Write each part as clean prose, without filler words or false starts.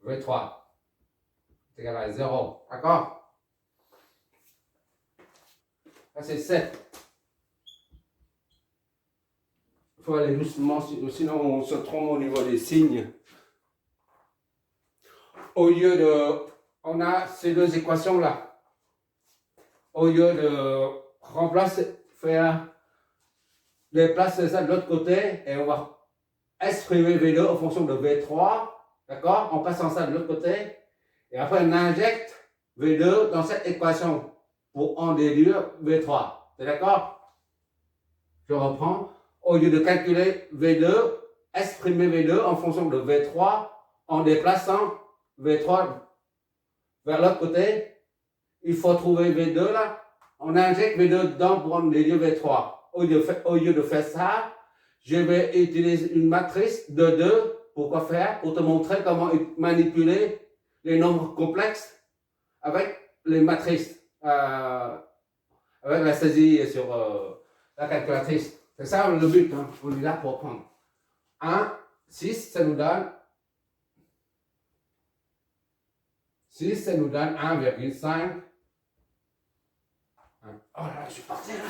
V3 est égal à 0. D'accord? Là, c'est 7. Il faut aller doucement, sinon on se trompe au niveau des signes. Au lieu de... On a ces deux équations-là. Au lieu de remplacer, faire... déplacer ça de l'autre côté et on va exprimer V2 en fonction de V3. D'accord? En passant ça de l'autre côté. Et après, on injecte V2 dans cette équation pour en déduire V3. C'est d'accord? Je reprends. Au lieu de calculer V2, exprimer V2 en fonction de V3 en déplaçant V3 vers l'autre côté. Il faut trouver V2 là. On injecte V2 dedans pour en déduire V3. Au lieu de faire ça, je vais utiliser une matrice de 2. Pourquoi faire? Pour te montrer comment manipuler les nombres complexes avec les matrices, avec la saisie sur la calculatrice. C'est ça le but, hein. On est là pour prendre. 1, 6, ça nous donne 1,5. Oh là, je suis parti là.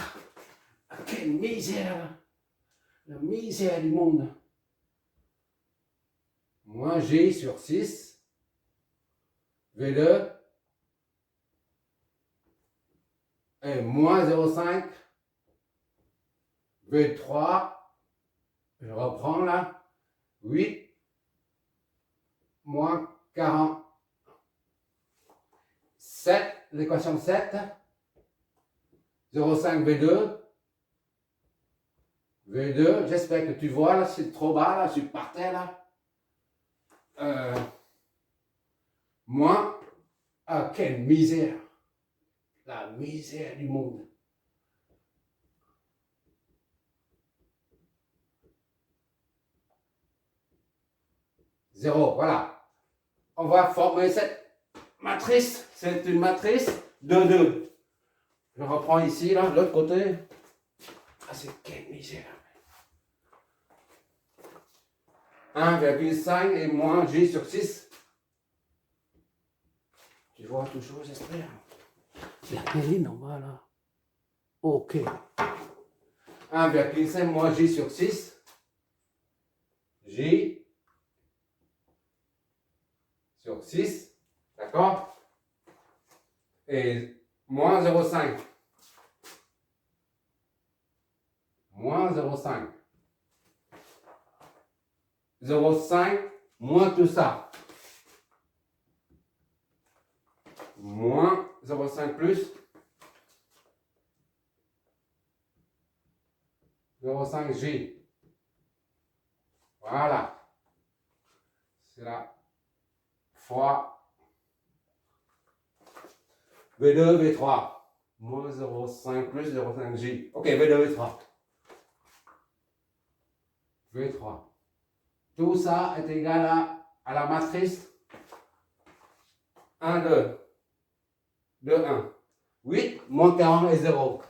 Ah, quelle misère. La misère du monde. Moins J sur 6. V2. Et moins 0,5. V3. Je reprends là. 8. Moins 40. 7. L'équation 7. 0,5 V2. V2, j'espère que tu vois là, c'est trop bas là, je suis par terre là. Moins, ah quelle misère, la misère du monde. Zéro, voilà. On va former cette matrice, c'est une matrice de 2. Je reprends ici là, de l'autre côté. Ah c'est quelle misère. 1,5 et moins J sur 6. Tu vois toujours, j'espère. C'est rien normal là. Ok. 1,5 moins J sur 6. J sur 6. D'accord? Et moins 0,5. Moins 0,5. 0,5 moins tout ça. Moins 0,5 plus 0,5 J. Voilà. C'est là. Fois V2, V3. Moins 0,5 plus 0,5 J. Ok, V2, V3. V3. Tout ça est égal à la matrice 1, 2. 2, 1. 8, moins 40 et 0.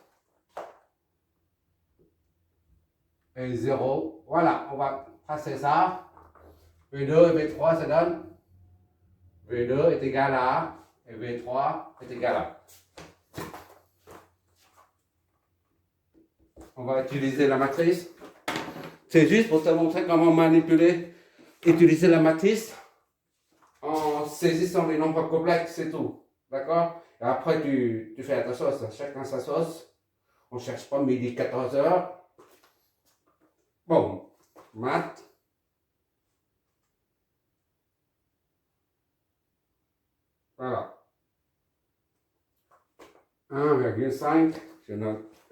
Et 0. Voilà, on va tracer ça. V2 et V3, ça donne V2 est égal à et V3 est égal à. On va utiliser la matrice. C'est juste pour te montrer comment manipuler, utiliser la matrice en saisissant les nombres complexes, c'est tout. D'accord? Et après, tu fais ta sauce, chacun sa sauce. On ne cherche pas midi 14h. Bon, maths. Voilà. 1,5. Je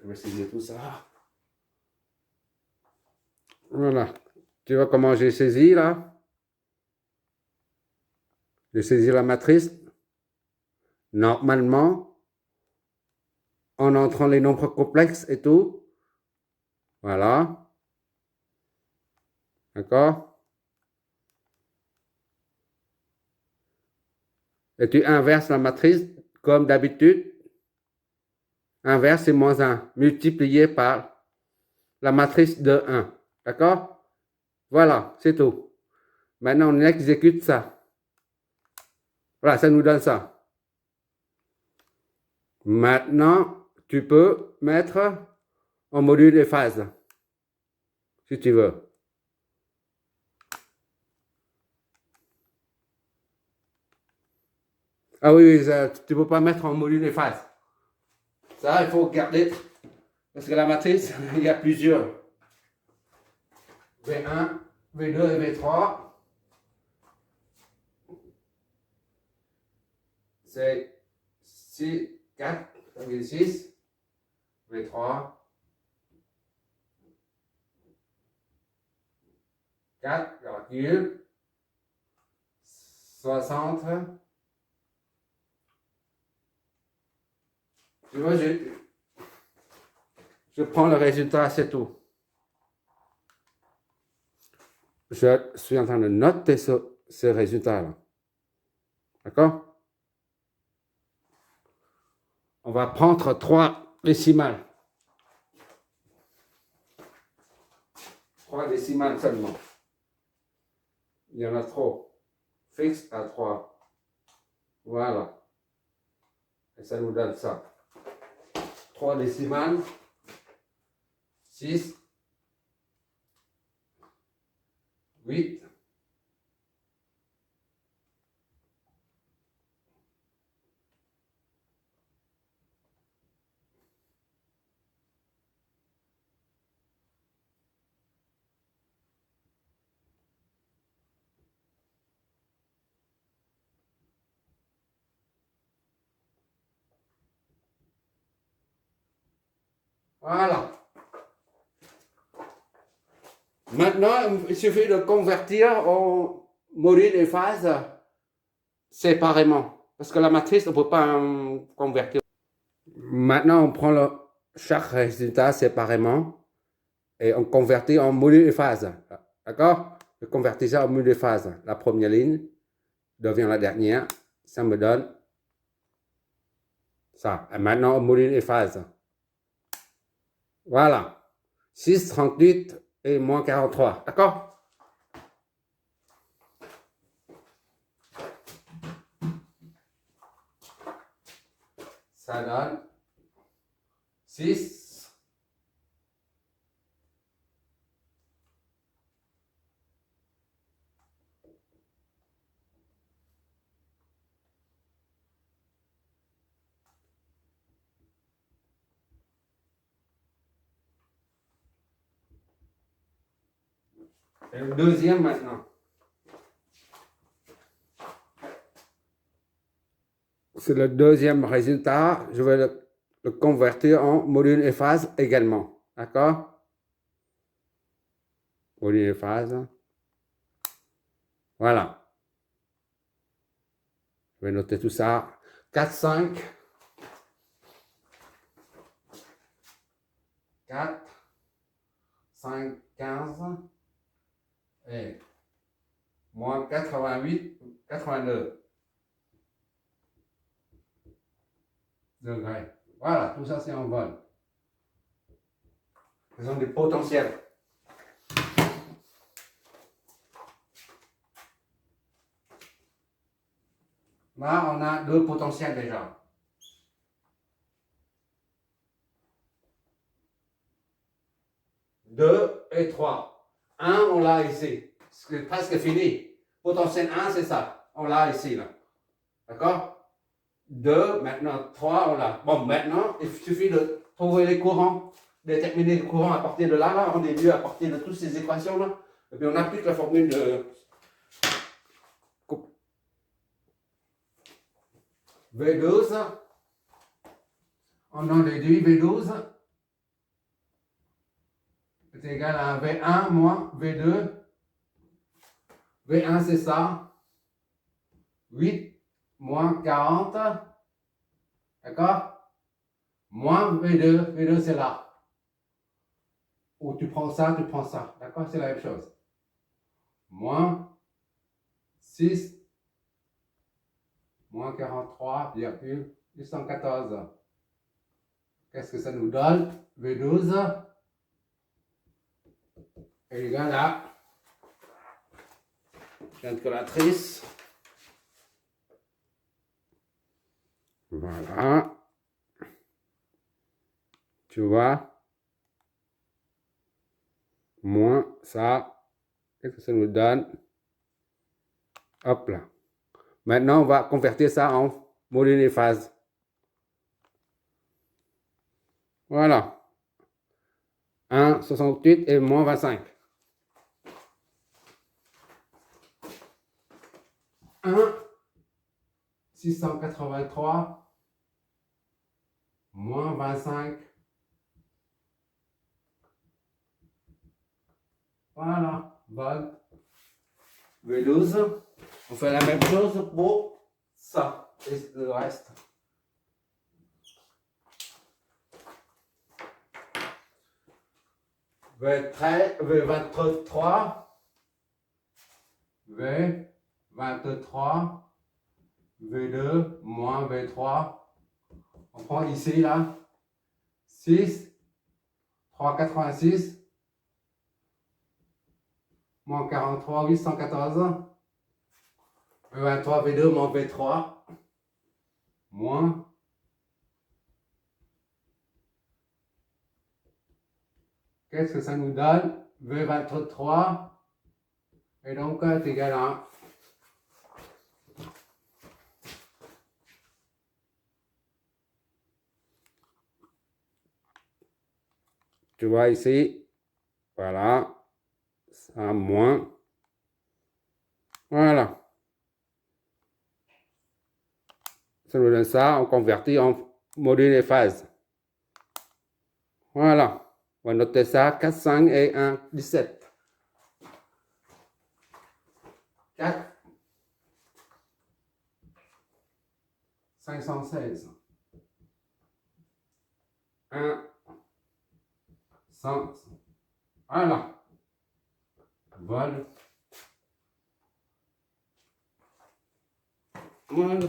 vais saisir tout ça. Voilà. Tu vois comment j'ai saisi là? J'ai saisi la matrice. Normalement, en entrant les nombres complexes et tout. Voilà. D'accord? Et tu inverses la matrice comme d'habitude. Inverse, c'est moins 1, multiplié par la matrice de 1. D'accord? Voilà, c'est tout. Maintenant, on exécute ça. Voilà, ça nous donne ça. Maintenant, tu peux mettre en module et phase, si tu veux. Ah oui, oui, tu ne peux pas mettre en module et phase. Ça, il faut garder, parce que la matrice, il y a plusieurs. V1, V2 et V3. C'est 6, 4,6, V3, 4,60. Tu vois, je prends le résultat, c'est tout. Je suis en train de noter ce résultat-là. D'accord? On va prendre 3 décimales. 3 décimales seulement. Il y en a trop. Fixe à 3. Voilà. Et ça nous donne ça. 3 décimales. 6. 8. Voilà. Maintenant, il suffit de convertir en module et phase séparément. Parce que la matrice, on ne peut pas convertir. Maintenant, on prend chaque résultat séparément et on convertit en module et phase. D'accord? Je convertis ça en module et phase. La première ligne devient la dernière. Ça me donne ça. Et maintenant, en module et phase. Voilà. 6, 38 et moins 43. D'accord? Ça donne 6. Et le deuxième maintenant. C'est le deuxième résultat. Je vais le convertir en module et phase également. D'accord? Module et phase. Voilà. Je vais noter tout ça. 4, 5. 4, 5, 15. Et moins 88, 82 degrés. Voilà, tout ça c'est en vol. Ce sont des potentiels. Là, on a 2 potentiels déjà. 2 et 3. 1, on l'a ici. C'est presque fini. Potentiel 1, c'est ça. On l'a ici, là. D'accord? 2, maintenant 3, on l'a. Bon, maintenant, il suffit de trouver les courants, déterminer les courants à partir de là, on est début, à partir de toutes ces équations-là. Et puis on applique la formule de V12. On en déduit V12 est égal à V1 moins V2. V1, c'est ça. 8 moins 40. D'accord? Moins V2. V2, c'est là. Ou tu prends ça, tu prends ça. D'accord? C'est la même chose. Moins 6 moins 43,814. Qu'est-ce que ça nous donne? V12 est égal à calculatrice Voilà. Tu vois, moins ça, qu'est-ce que ça nous donne? Hop là. Maintenant, on va convertir ça en module des phases. Voilà. 1,68 et moins 25. 1,683 moins 25. Voilà. Volt. V12. On fait la même chose pour ça et le reste. V23, V23, V2, moins V3. On prend ici, là, 6, 386, moins 43, 814. V23, V2, moins V3, moins. Qu'est-ce que ça nous donne? V23, et donc est égal à 1. Tu vois ici, voilà, ça moins, voilà. Ça nous donne ça, on convertit en module et phase. Voilà. On va noter ça, 4, 5 et 1, 17. 4, 516. 1, 100. Voilà. Vol. Voilà.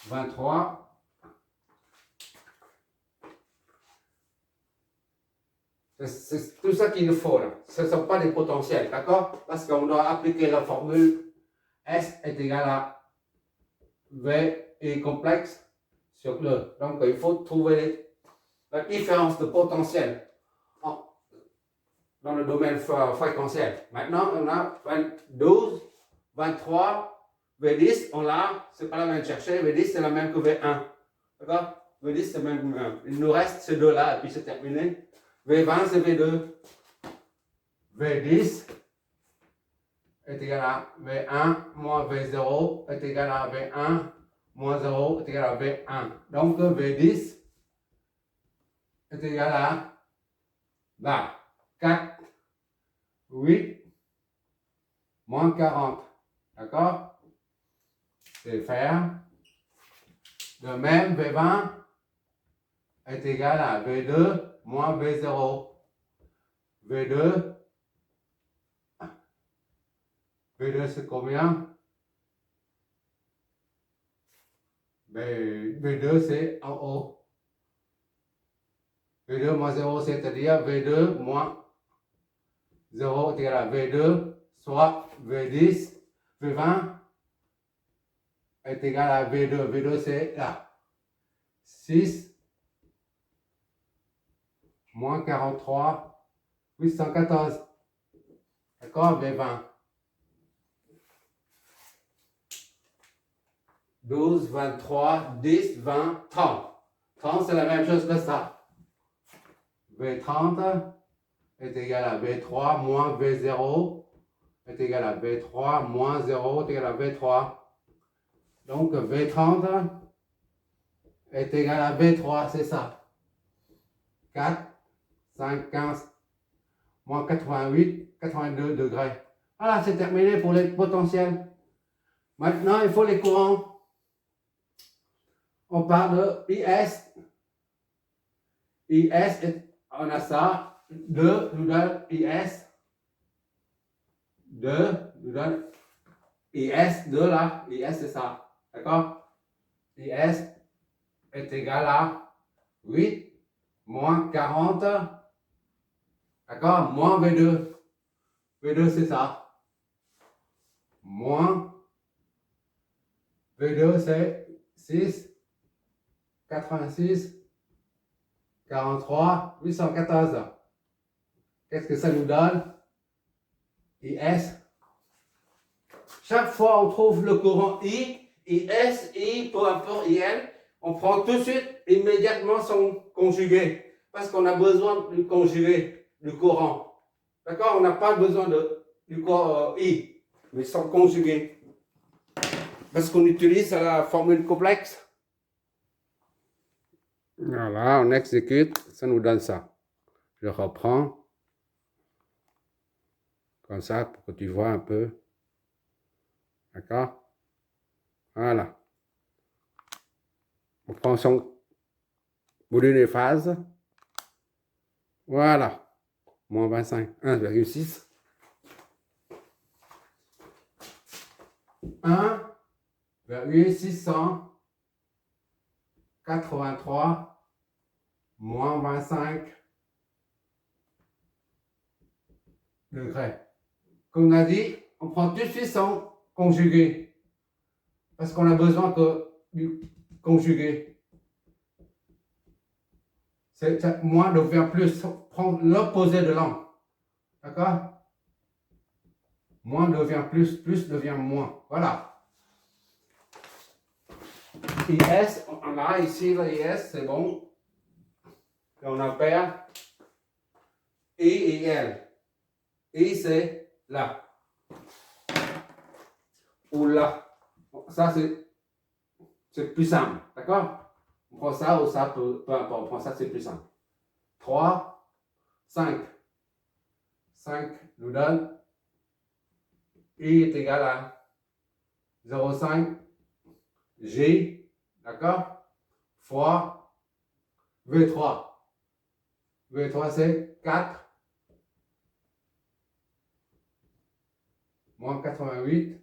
23. C'est tout ça qu'il nous faut là. Ce ne sont pas des potentiels, d'accord? Parce qu'on doit appliquer la formule S est égal à V est complexe sur le. Donc il faut trouver la différence de potentiel dans le domaine fréquentiel. Maintenant on a 12, 23, V10, on l'a, c'est pas la même chercher, V10 c'est la même que V1. D'accord? V10 c'est la même que V1. Il nous reste ces deux-là et puis c'est terminé. V20 c'est V2. V10 est égal à V1 moins V0 est égal à V1 moins 0 est égal à V1. Donc V10 est égal à là, 4, 8, moins 40. D'accord? C'est faire. De même, V20 est égal à V2 moins V0. V2 c'est combien? V2 c'est en haut. V2 moins 0, c'est-à-dire V2 moins 0 est égal à V2, soit V10, V20 est égal à V2. V2 c'est là. 6 moins 43, 814. D'accord? V20. 12, 23, 10, 20, 30. 30 c'est la même chose que ça. V30 est égal à V3 moins V0 est égal à V3 moins 0 est égal à V3. Donc V30 est égal à V3, c'est ça. 4, 5, 15, moins 88, 82 degrés. Voilà, c'est terminé pour les potentiels. Maintenant, il faut les courants. On parle de IS. IS, on a ça. 2 nous donne IS. 2 nous donne IS, 2 là. IS, c'est ça. D'accord? IS est égal à 8 moins 40. D'accord? Moins V2. V2, c'est ça. Moins V2, c'est 6, 86, 43, 814. Qu'est-ce que ça nous donne? IS. Chaque fois on trouve le courant I, IS, I, peu importe IL, on prend tout de suite immédiatement son conjugué. Parce qu'on a besoin du conjugué, du courant. D'accord? On n'a pas besoin du courant I, mais son conjugué. Parce qu'on utilise la formule complexe. Voilà, on exécute, ça nous donne ça. Je reprends. Comme ça, pour que tu vois un peu. D'accord? Voilà. On prend son module des phases. Voilà. Moins 25, 1,6. 1,683 moins 25 degrés. Comme on a dit, on prend tout de suite son conjugué. Parce qu'on a besoin du conjugué. Moins devient plus. Prendre l'opposé de l'angle. D'accord? Moins devient plus, plus devient moins. Voilà. IS, on a ici le IS, c'est bon. Et on appelle I et L. I, c'est là. Ou là. Ça, c'est plus simple. D'accord? On prend ça ou ça, peu importe. On prend ça, c'est plus simple. 3, 5. 5 nous donne I est égal à 0,5 G, d'accord, fois V3. V3 c'est 4 moins 88,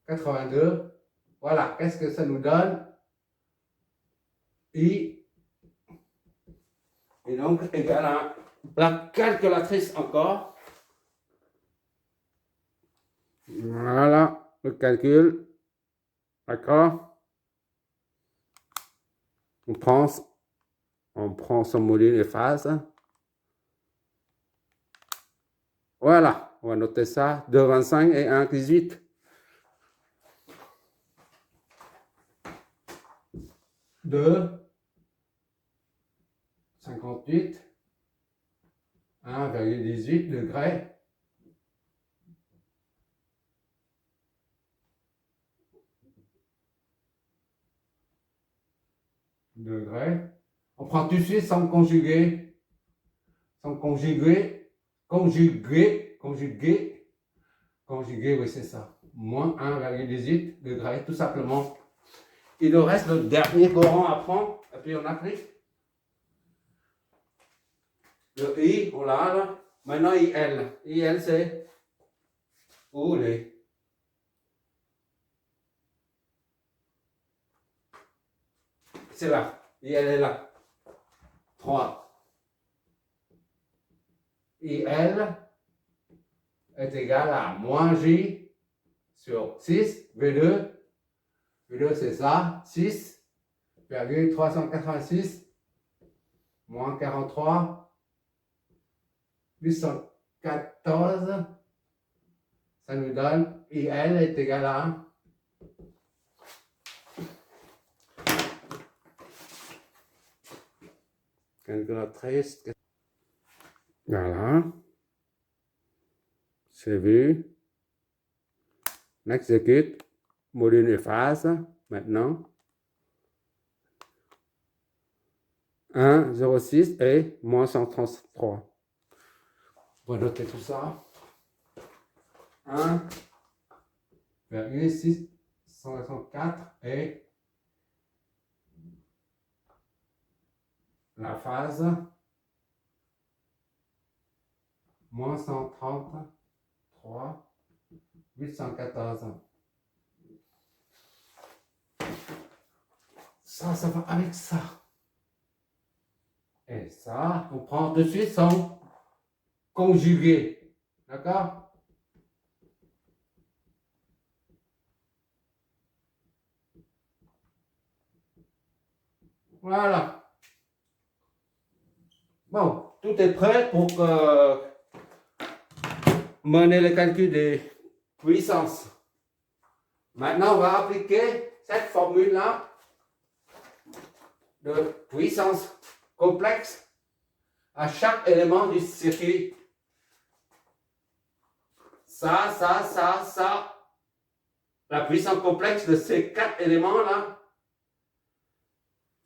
82. Voilà, qu'est-ce que ça nous donne? I est donc égal à la calculatrice encore. Voilà, le calcul. D'accord? On prend son module de phase. Voilà, on va noter ça. 2,25 et 1,18. 2,58. 1,18 degrés. On prend tout de suite son conjugué. Son conjugué, oui c'est ça. Moins 1,18 degrés, tout simplement. Il nous reste le dernier courant à prendre, et puis on applique. Le I, on l'a là. Maintenant IL. IL c'est où les? C'est là. IL est là. 3. IL est égal à moins J sur 6, V2. V2 c'est ça, 6,386 moins 43, 814. Ça nous donne IL est égal à calculatrice. Voilà. C'est vu. On exécute. Module de phase. Maintenant. 1,06 et moins 133. On va noter tout ça. 1,664 et la phase moins 133, 814. Ça va avec ça. Et ça, on prend de suite son conjugué. D'accord? Voilà. Bon, tout est prêt pour mener le calcul des puissances. Maintenant, on va appliquer cette formule-là de puissance complexe à chaque élément du circuit. Ça, la puissance complexe de ces 4 éléments-là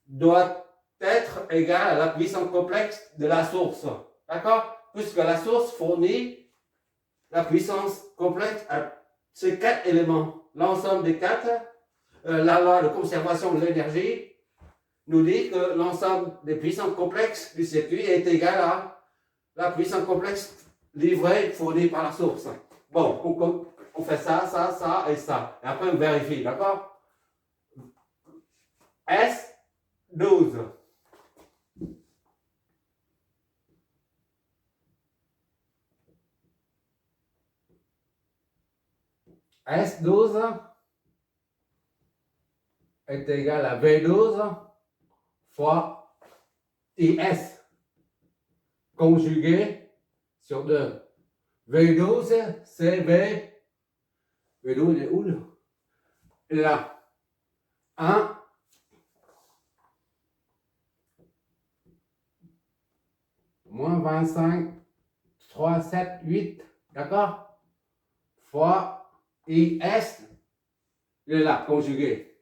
doit être égale à la puissance complexe de la source. D'accord? Puisque la source fournit la puissance complexe à ces 4 éléments. L'ensemble des 4, la loi de conservation de l'énergie nous dit que l'ensemble des puissances complexes du circuit est égal à la puissance complexe livrée fournie par la source. Bon, on fait ça et ça. Et après, on vérifie, d'accord? S12. S12 est égal à V12 fois IS conjugué sur 2. V12, c'est V12 est où là? Là. 1 moins 25, 3, 7, 8, d'accord? Fois IS, il est là, conjugué.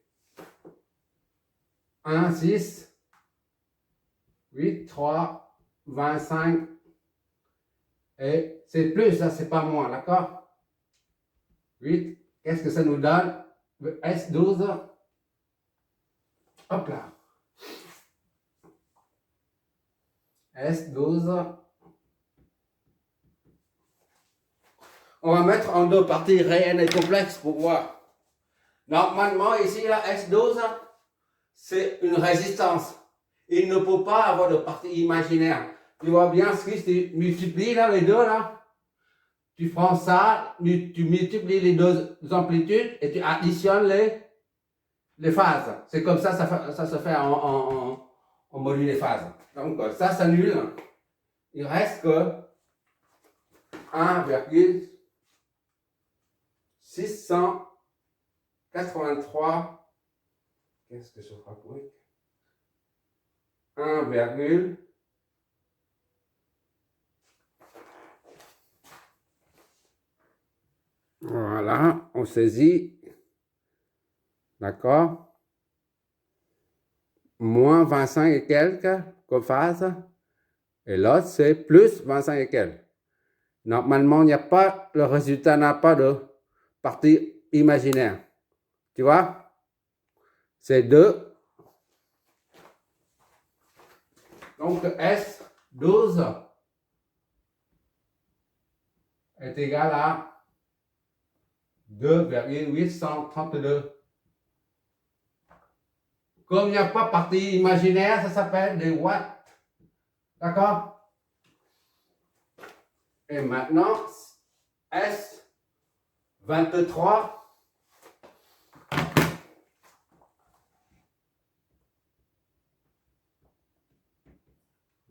1, 6, 8, 3, 25, et c'est plus, ça c'est pas moins, d'accord? 8, qu'est-ce que ça nous donne? S12, hop là. S12. On va mettre en 2 parties réelles et complexes pour voir. Normalement, ici, là, S12, c'est une résistance. Il ne peut pas avoir de partie imaginaire. Tu vois bien ce que tu multiplies là, les deux là. Tu prends ça, tu multiplies les deux amplitudes et tu additionnes les phases. C'est comme ça, ça se fait en module des phases. Donc ça s'annule. Il reste que 1,683. Qu'est-ce que je ferai? 1, voilà, on saisit, d'accord, moins 25 et quelques comme phase, et l'autre c'est plus 25 et quelques. Normalement, il n'y a pas, le résultat n'a pas de partie imaginaire, tu vois, c'est 2. Donc S12 est égal à 2,832. Comme il n'y a pas de partie imaginaire, ça s'appelle des watts. D'accord? Et maintenant, S23.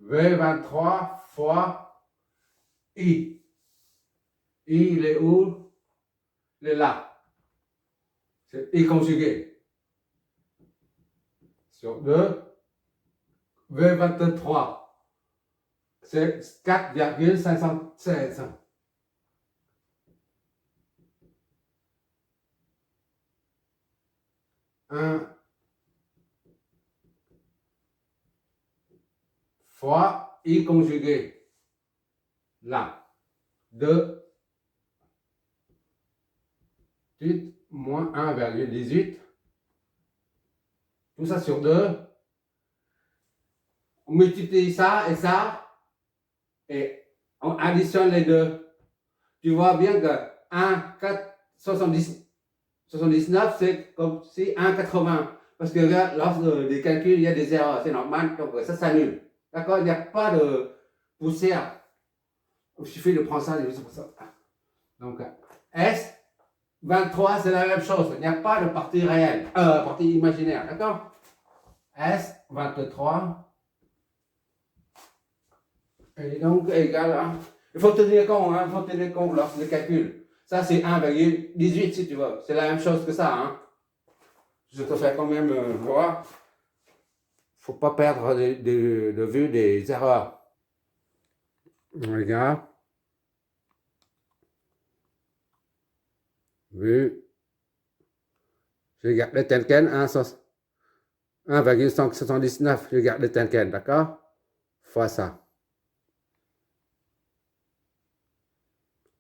V23 fois I. I, il est où? Il est là. C'est I conjugué. Sur 2. V23. C'est 4,516. 1 fois I conjugué. Là. 2. 8 moins 1,18. Tout ça sur 2. On multiplie ça, et on additionne les deux. Tu vois bien que 1,79, c'est comme si 1,80. Parce que là, lors des calculs, il y a des erreurs, c'est normal, donc ça s'annule. D'accord? Il n'y a pas de poussière. Il suffit de prendre ça et diviser pour ça. Donc, S23, c'est la même chose. Il n'y a pas de partie réelle, partie imaginaire. D'accord? S23 est donc égal à... Il faut tenir compte, hein, il faut tenir compte lorsque le calcul. Ça, c'est 1,18 si tu veux. C'est la même chose que ça. Hein. Je te fais quand même voir. Il ne faut pas perdre de vue des erreurs. Regarde. Vu. Je garde le tel quel, 1,179. Je garde le tel quel, d'accord? Fois ça.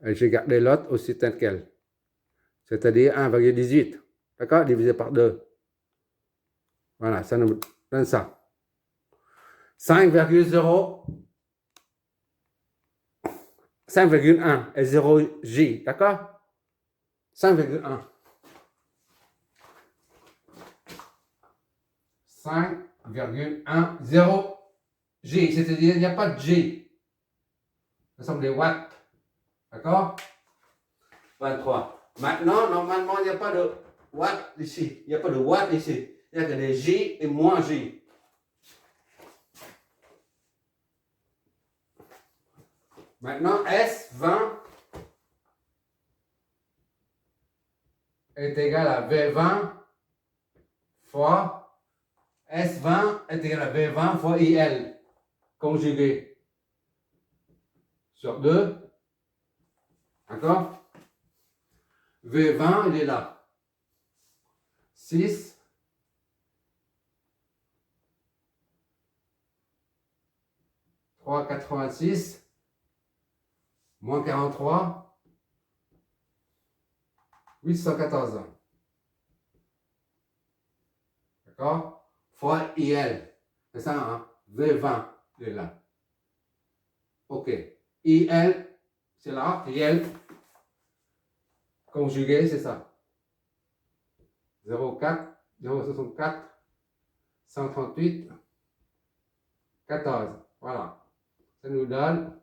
Et j'ai gardé l'autre aussi tel quel. C'est-à-dire 1,18. D'accord? Divisé par 2. Voilà, ça nous donne ça. 5,0. 5,1 et 0J. D'accord? 5,1. 5,10 G. C'est-à-dire il n'y a pas de G. Ce sont des watts. D'accord? 23. Maintenant, normalement, il n'y a pas de watt ici. Il n'y a pas de watt ici. Il n'y a que des J et moins J. Maintenant, S20 est égal à V20 fois S20 est égal à V20 fois IL conjugué sur 2. D'accord? V20, il est là. 6 3,86 moins 43 814. D'accord? Fois IL. C'est ça, hein? V20, il est là. OK. IL, c'est là. IL conjugué, c'est ça. 0,4, 0,64, 138, 14. Voilà. Ça nous donne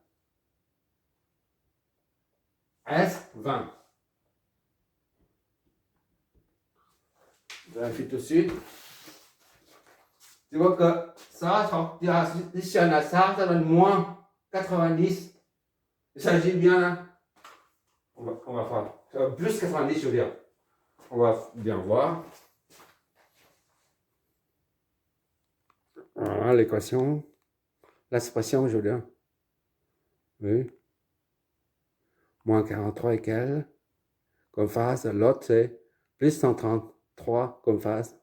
S20. Je vérifie tout de suite. Tu vois que ça, si on a ça, ça donne moins 90. Il s'agit bien, hein? On va faire plus 90, je veux dire. On va bien voir. Voilà l'équation. L'expression, je veux dire. Oui. Moins 43 égale. Comme phase, l'autre c'est plus 133 comme phase.